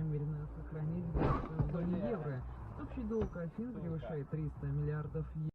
намерена сохранить в зоне евро. Общий долг Афин превышает 300 миллиардов евро.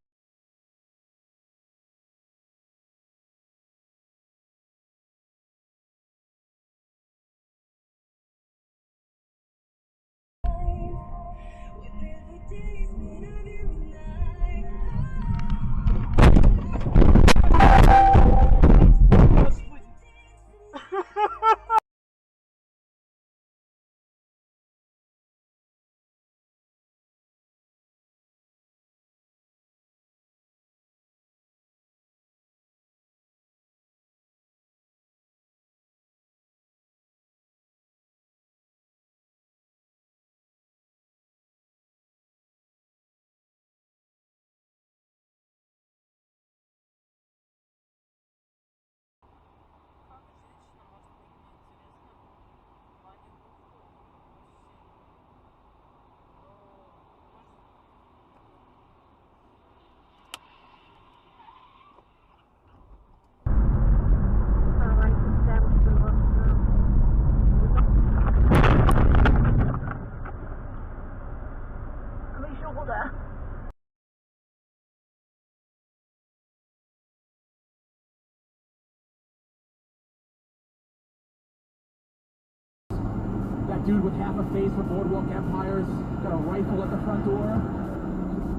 That dude with half a face for Boardwalk Empires got a rifle at the front door.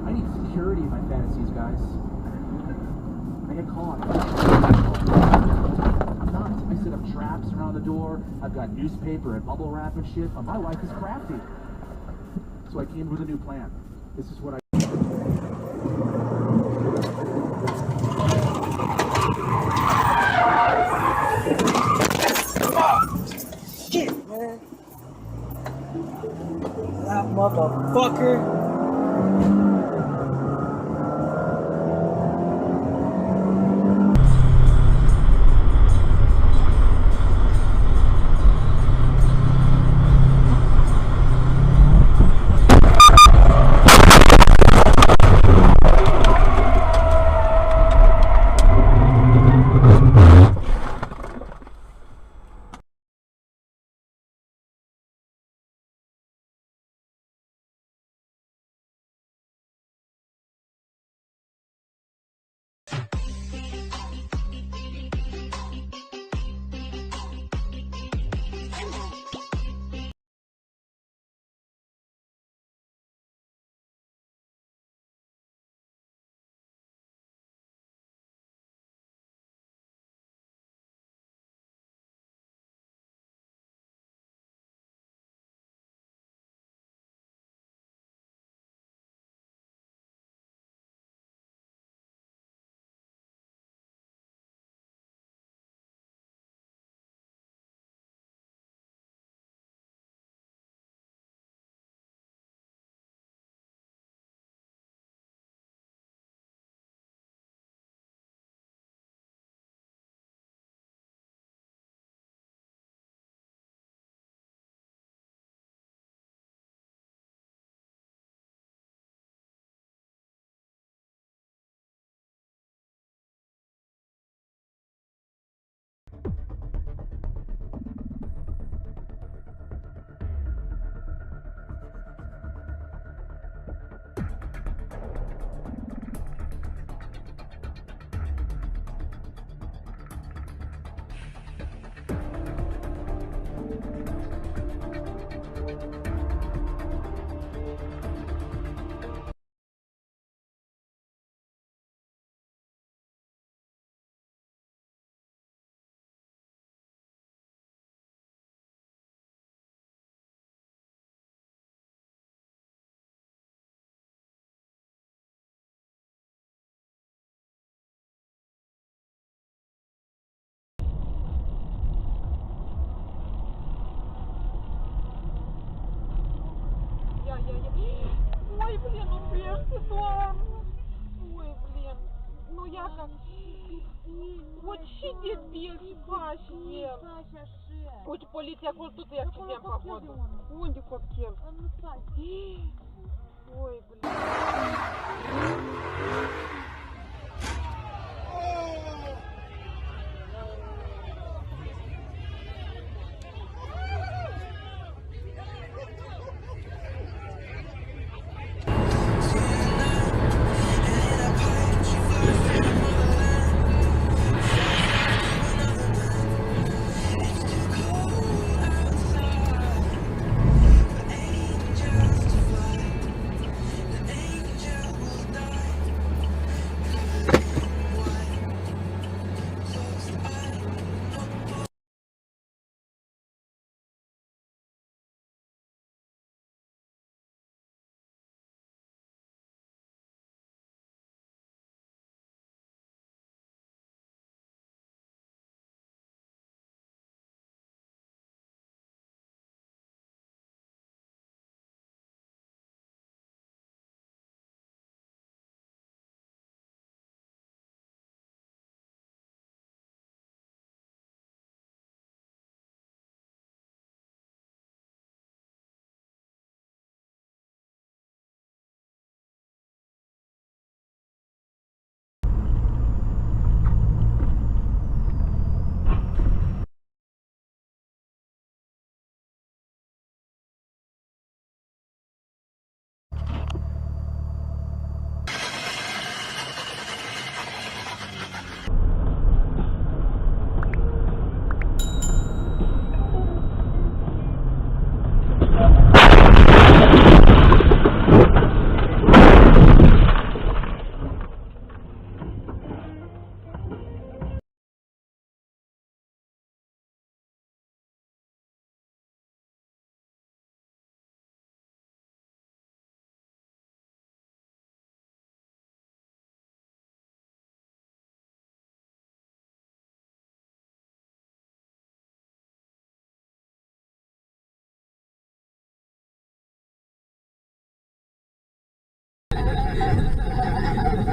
I need security in my fantasies, guys. I get caught. I'm not. I set up traps around the door. I've got newspaper and bubble wrap and shit. But my life is crafty. So I came with a new plan. This is what I... Shit, man. That motherfucker. Ой, блин, ну бежит он. Ой, блин. Ну я как... Вот сидит більше кашє. Хоч поліція тут як тебе походу. Ой, не коктейль. Ой, блин.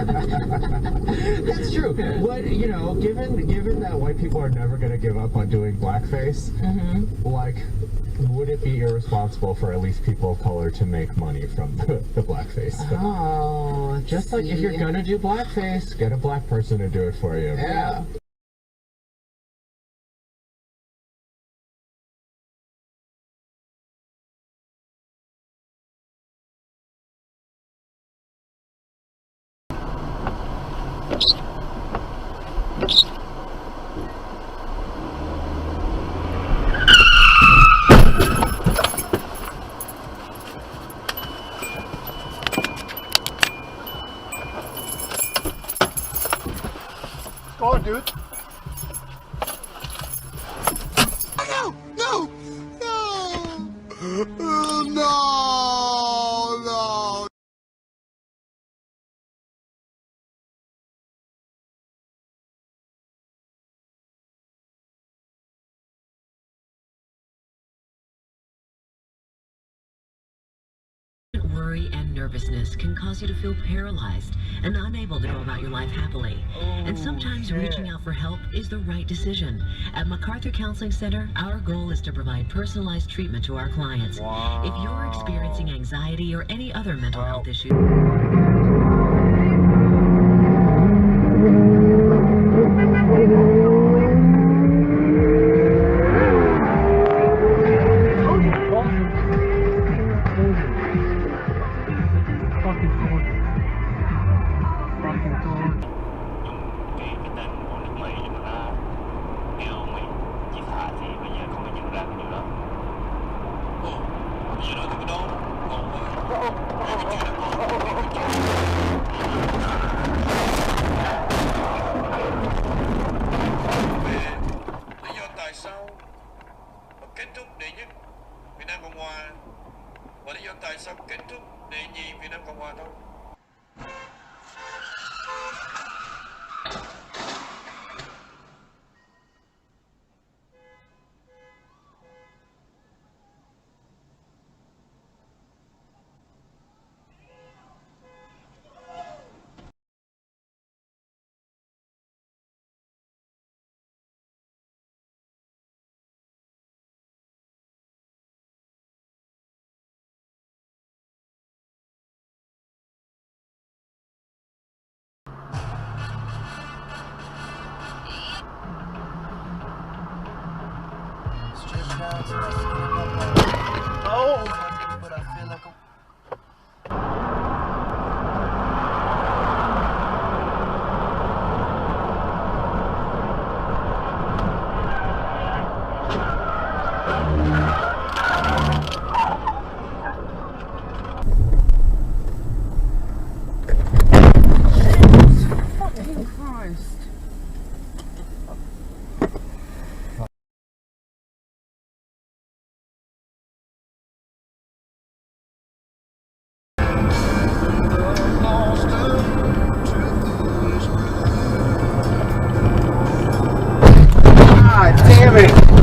That's true. What, you know, given that white people are never going to give up on doing blackface, like, would it be irresponsible for at least people of color to make money from the blackface? Oh, Just like if you're gonna do blackface, get a black person to do it for you. Yeah. Go on, dude. No! Worry and nervousness can cause you to feel paralyzed and unable to go about your life happily. And sometimes reaching out for help is the right decision. At MacArthur Counseling Center, our goal is to provide personalized treatment to our clients. If you're experiencing anxiety or any other mental health issue, kết thúc đệ nhất Việt Nam Cộng Hòa và lý do tại sao kết thúc đệ nhì Việt Nam Cộng Hòa thôi. But I feel like God damn it!